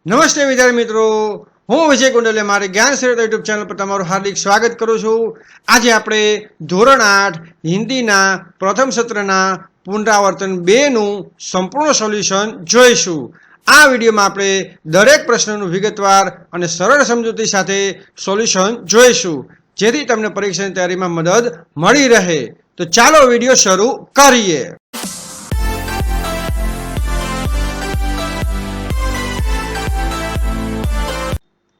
નમસ્તે વિદ્યાર્થી મિત્રો, હું વિજય કુંડલે મારી જ્ઞાન શ્રેષ્ઠ યુટ્યુબ ચેનલ પર તમારું હાર્દિક સ્વાગત કરું છું। આજે આપણે ધોરણ 8 હિન્દીના પ્રથમ સત્રના પુનરાવર્તન 2 નું સંપૂર્ણ સોલ્યુશન જોઈશું। આ વિડીયોમાં આપણે દરેક પ્રશ્નનું વિગતવાર અને સરળ સમજૂતી સાથે સોલ્યુશન જોઈશું, જેથી તમને પરીક્ષાની તૈયારીમાં મદદ મળી રહે। તો ચાલો વિડીયો શરૂ કરીએ।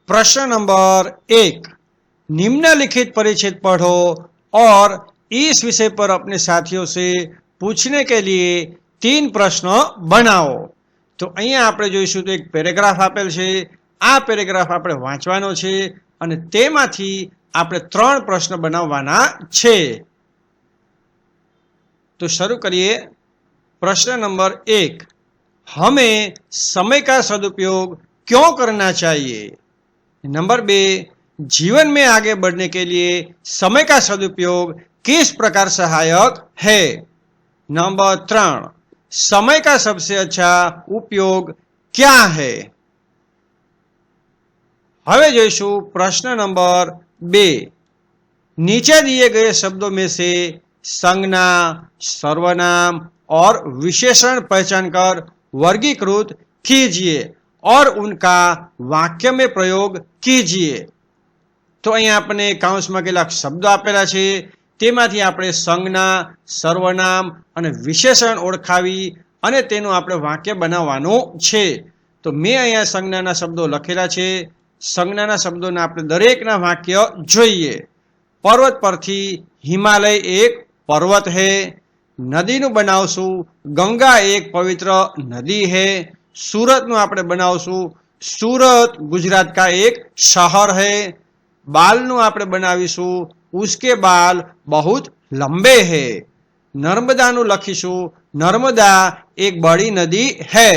प्रश्न नंबर 1, निम्नलिखित परिच्छेद पढ़ो और इस विषय पर अपने साथियों से पूछने के लिए 3 प्रश्न बनाओ। तो अहींया आपणे जोईशुं तो एक पेरेग्राफ आपेल छे। आ पेरेग्राफ आपणे वांचवानो छे अने तेमांथी आपणे 3 प्रश्न बनाववाना छे। तो शुरू करिए। प्रश्न नंबर 1, हमें समय का सदुपयोग क्यों करना चाहिए? नंबर 2, जीवन में आगे बढ़ने के लिए समय का सदुपयोग किस प्रकार सहायक है? नंबर 3, समय का सबसे अच्छा उपयोग क्या है? हवे जोईशुं प्रश्न नंबर 2। नीचे दिए गए शब्दों में से संज्ञा, सर्वनाम और विशेषण पहचान कर वर्गीकृत कीजिए और उनका वाक्य में प्रयोग कीजिए। तो अहीं आपने काउंस में केटलाक शब्दों आपेला छे, तेमांथी आपणे संज्ञा, सर्वनाम अने विशेषण ओळखावी अने तेनुं आपणे वाक्य बनाववानुं छे। तो मैं अहींया संज्ञाना शब्दों लखेला छे। संज्ञाना शब्दोना आपणे दरेकना वाक्य जोईए। पर्वत परथी हिमालय एक पर्वत है। नदीनुं बनावशुं, गंगा एक पवित्र नदी है। सूरत नु आपणे बनावशुं, सूरत गुजरात का एक शहर है। बाल नु आपणे बनावीशुं, उसके बाल बहुत लंबे है। नर्मदा नु लखीशुं, नर्मदा एक बड़ी नदी है।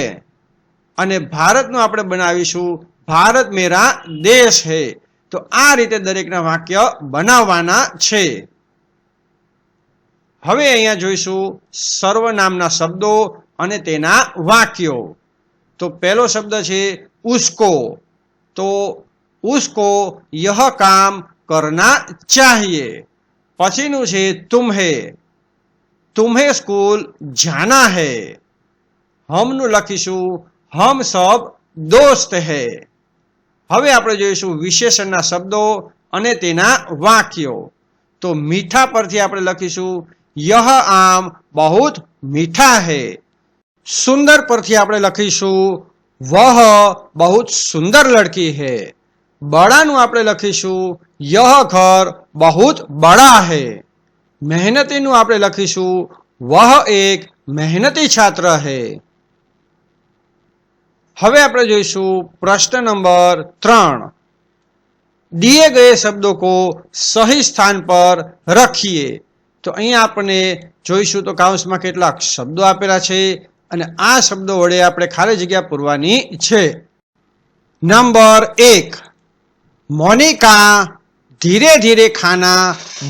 अने भारत नु आपणे बनावीशुं, भारत मेरा देश है। तो आ रीते दरेकना वाक्य बनाववाना छे। हवे अहींया जोईशुं सर्वनामना शब्दों अने तेना वाक्यो। तो पहलो शब्द है उसको। तो उसको यह काम करना चाहिए। पछीनु छे तुम्हें, तुम्हें स्कूल जाना है। हमनु लखीशुं, हम सब दोस्त है। हवे आपणे जोईशुं विशेषणना शब्दों अने तेना वाक्यो। तो मीठा परथी आपणे लखीशुं, यह आम बहुत मीठा है। सुंदर परथी आपणे लखीशुं, वह बहुत सुंदर लड़की है। बड़ा नु आपणे लखीशुं, यह घर बहुत बड़ा है। मेहनती नु आपणे लखीशुं, वह एक मेहनती छात्र है। हवे आपणे जोईशुं प्रश्न नंबर 3। दिए गए शब्दों को सही स्थान पर रखिए। तो अहीं आपणे जोईशुं तो काउंसमां केटलाक शब्दों आपेला छे અને આ શબ્દો વડે આપણે ખાલી જગ્યા પૂરવાની છે। नंबर 1, मोनिका धीरे धीरे खाना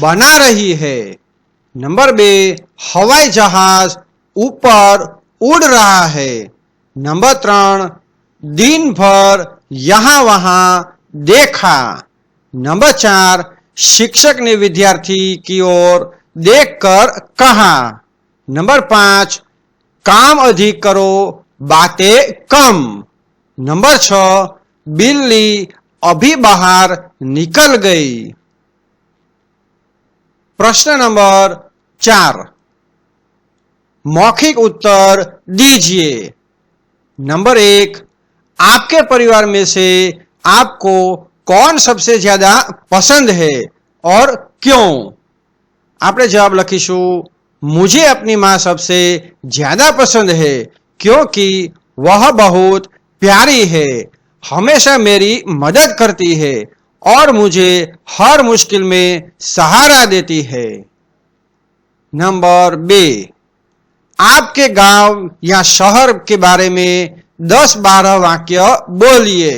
बना रही है। नंबर 2, हवाई जहाज ऊपर उड़ रहा है। नंबर 3, दिन भर यहाँ वहाँ देखा। नंबर 4, शिक्षक ने विद्यार्थी की ओर देखकर कहा। नंबर 5, काम अधिक करो, बातें कम। नंबर 6, बिल्ली अभी बाहर निकल गई। प्रश्न नंबर 4, मौखिक उत्तर दीजिए। नंबर 1, आपके परिवार में से आपको कौन सबसे ज्यादा पसंद है और क्यों? आपने जवाब लखीशुं, मुझे अपनी माँ सबसे ज्यादा पसंद है क्योंकि वह बहुत प्यारी है, हमेशा मेरी मदद करती है और मुझे हर मुश्किल में सहारा देती है। नंबर 2, आपके गांव या शहर के बारे में 10-12 वाक्य बोलिए।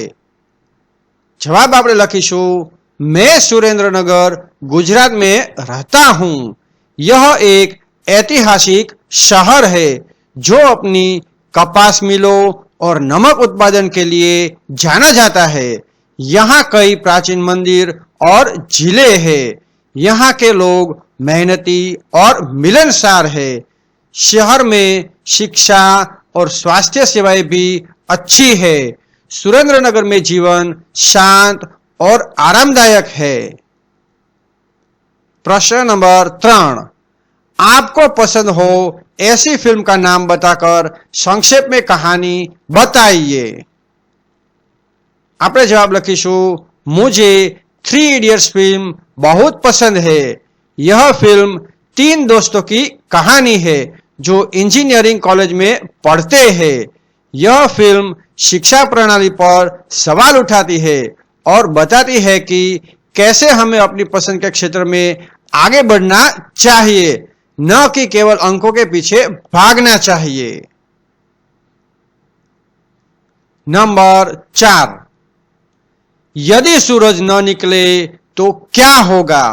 जवाब आपने लखीशुं, मैं सुरेंद्रनगर गुजरात में रहता हूं। यह एक ऐतिहासिक शहर है जो अपनी कपास मिलों, और नमक उत्पादन के लिए जाना जाता है। यहाँ कई प्राचीन मंदिर और झीलें हैं। यहाँ के लोग मेहनती और मिलनसार है। शहर में शिक्षा और स्वास्थ्य सेवाएं भी अच्छी है। सुरेंद्रनगर में जीवन शांत और आरामदायक है। प्रश्न नंबर 3, आपको पसंद हो ऐसी फिल्म का नाम बताकर संक्षेप में कहानी बताइए। આપણે જવાબ લખીશું, मुझे 3 इडियट्स फिल्म बहुत पसंद है। यह फिल्म 3 दोस्तों की कहानी है जो इंजीनियरिंग कॉलेज में पढ़ते हैं। यह फिल्म शिक्षा प्रणाली पर सवाल उठाती है और बताती है कि कैसे हमें अपनी पसंद के क्षेत्र में आगे बढ़ना चाहिए, न कि केवल अंकों के पीछे भागना चाहिए। नंबर 4, यदि सूरज न निकले तो क्या होगा?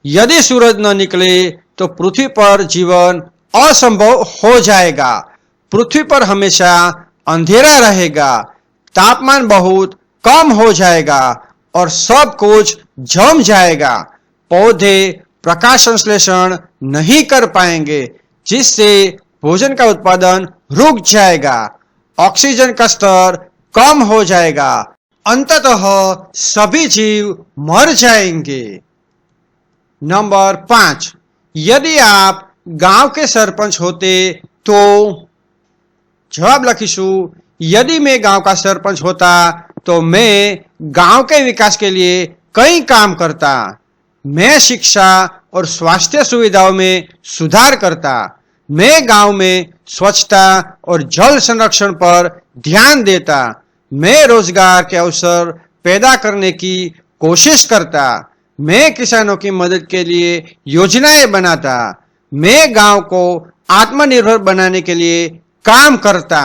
यदि सूरज न निकले तो पृथ्वी पर जीवन असंभव हो जाएगा। पृथ्वी पर हमेशा अंधेरा रहेगा, तापमान बहुत कम हो जाएगा और सब कुछ जम जाएगा। पौधे प्रकाश संश्लेषण नहीं कर पाएंगे, जिससे भोजन का उत्पादन रुक जाएगा। ऑक्सीजन का स्तर कम हो जाएगा। अंततः सभी जीव मर जाएंगे। नंबर 5, यदि आप गांव के सरपंच होते तो? जवाब लखीशु, यदि मैं गांव का सरपंच होता तो मैं गांव के विकास के लिए कई काम करता। मैं शिक्षा और स्वास्थ्य सुविधाओं में सुधार करता। मैं गांव में स्वच्छता और जल संरक्षण पर ध्यान देता। मैं रोजगार के अवसर पैदा करने की कोशिश करता। मैं किसानों की मदद के लिए योजनाएं बनाता। मैं गांव को आत्मनिर्भर बनाने के लिए काम करता।